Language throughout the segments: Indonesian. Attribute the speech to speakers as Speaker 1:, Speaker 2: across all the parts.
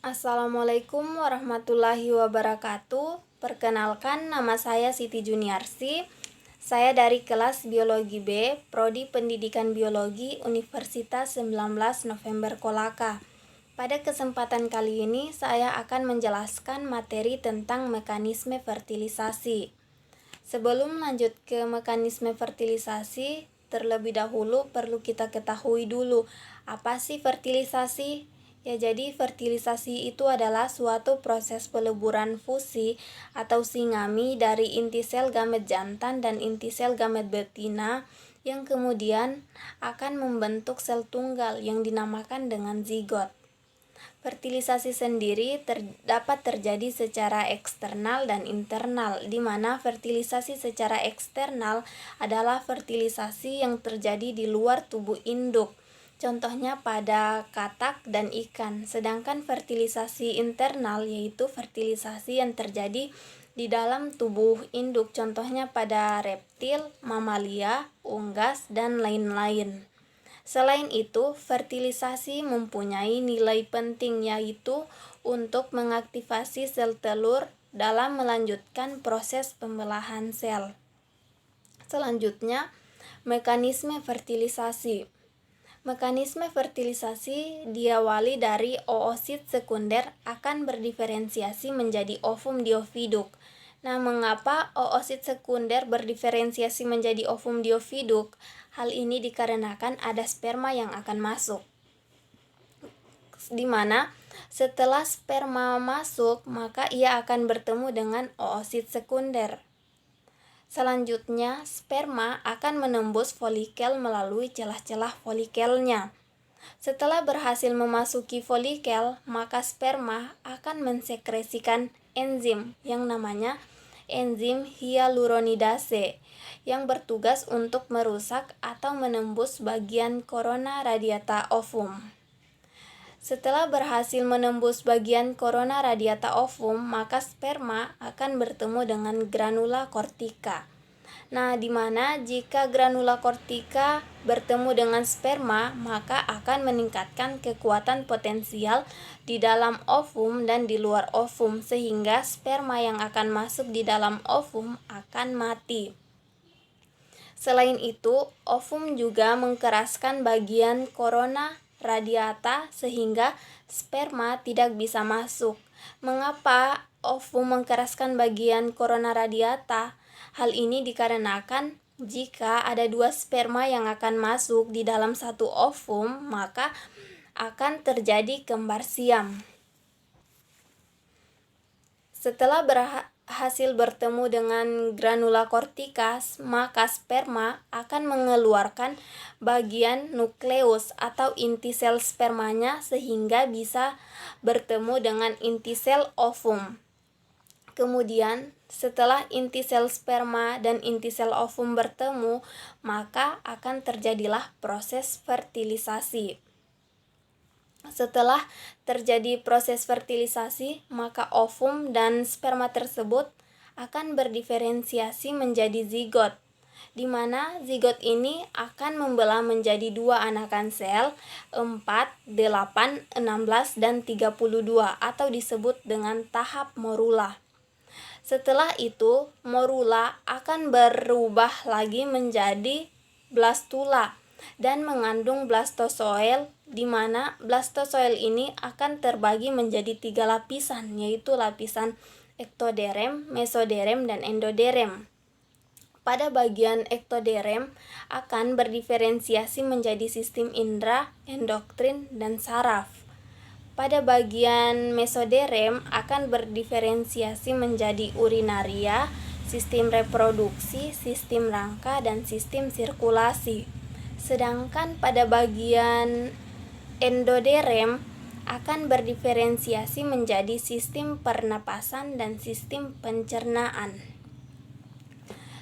Speaker 1: Assalamualaikum warahmatullahi wabarakatuh. Perkenalkan, nama saya Siti Juniarsi. Saya dari kelas Biologi B, Prodi Pendidikan Biologi Universitas 19 November Kolaka. Pada kesempatan kali ini, saya akan menjelaskan materi tentang mekanisme fertilisasi. Sebelum lanjut ke mekanisme fertilisasi, terlebih dahulu perlu kita ketahui dulu, apa sih fertilisasi? Ya, jadi fertilisasi itu adalah suatu proses peleburan fusi atau singami dari inti sel gamet jantan dan inti sel gamet betina yang kemudian akan membentuk sel tunggal yang dinamakan dengan zigot. Fertilisasi sendiri dapat terjadi secara eksternal dan internal, di mana fertilisasi secara eksternal adalah fertilisasi yang terjadi di luar tubuh induk. Contohnya pada katak dan ikan. Sedangkan fertilisasi internal yaitu fertilisasi yang terjadi di dalam tubuh induk. Contohnya pada reptil, mamalia, unggas, dan lain-lain. Selain itu, fertilisasi mempunyai nilai penting yaitu untuk mengaktifasi sel telur dalam melanjutkan proses pembelahan sel. Selanjutnya, mekanisme fertilisasi. Mekanisme fertilisasi diawali dari oosit sekunder akan berdiferensiasi menjadi ovum dioviduk. Nah, mengapa oosit sekunder berdiferensiasi menjadi ovum dioviduk? Hal ini dikarenakan ada sperma yang akan masuk, di mana setelah sperma masuk, maka ia akan bertemu dengan oosit sekunder. Selanjutnya, sperma akan menembus folikel melalui celah-celah folikelnya. Setelah berhasil memasuki folikel, maka sperma akan mensekresikan enzim yang namanya enzim hyaluronidase yang bertugas untuk merusak atau menembus bagian corona radiata ovum. Setelah berhasil menembus bagian corona radiata ovum, maka sperma akan bertemu dengan granula kortika. Nah, di mana jika granula kortika bertemu dengan sperma, maka akan meningkatkan kekuatan potensial di dalam ovum dan di luar ovum, sehingga sperma yang akan masuk di dalam ovum akan mati. Selain itu, ovum juga mengkeraskan bagian corona radiata sehingga sperma tidak bisa masuk. Mengapa ovum mengkeraskan bagian corona radiata? Hal ini dikarenakan jika ada dua sperma yang akan masuk di dalam satu ovum, maka akan terjadi kembar siam. Setelah berhasil bertemu dengan granula kortika, maka sperma akan mengeluarkan bagian nukleus atau inti sel spermanya sehingga bisa bertemu dengan inti sel ovum. Kemudian, setelah inti sel sperma dan inti sel ovum bertemu, maka akan terjadilah proses fertilisasi. Setelah terjadi proses fertilisasi, maka ovum dan sperma tersebut akan berdiferensiasi menjadi zigot, di mana zigot ini akan membelah menjadi dua anakan sel 4, 8, 16, dan 32 atau disebut dengan tahap morula. Setelah itu, morula akan berubah lagi menjadi blastula dan mengandung blastozoel, di mana blastozoel ini akan terbagi menjadi 3 lapisan, yaitu lapisan ektoderem, mesoderem, dan endoderem. Pada bagian ektoderem akan berdiferensiasi menjadi sistem indera, endoktrin, dan saraf. Pada bagian mesoderem akan berdiferensiasi menjadi urinaria, sistem reproduksi, sistem rangka, dan sistem sirkulasi. Sedangkan pada bagian endoderem akan berdiferensiasi menjadi sistem pernapasan dan sistem pencernaan.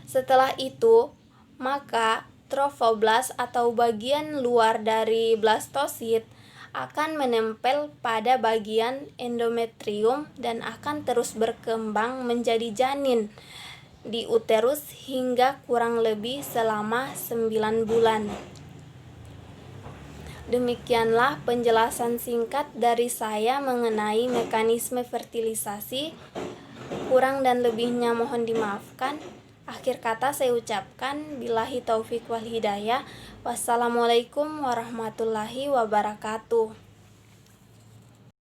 Speaker 1: Setelah itu, maka trofoblast atau bagian luar dari blastosit akan menempel pada bagian endometrium dan akan terus berkembang menjadi janin di uterus hingga kurang lebih selama 9 bulan. Demikianlah penjelasan singkat dari saya mengenai mekanisme fertilisasi. Kurang dan lebihnya mohon dimaafkan. Akhir kata saya ucapkan billahi taufik wal hidayah. Wassalamualaikum warahmatullahi wabarakatuh.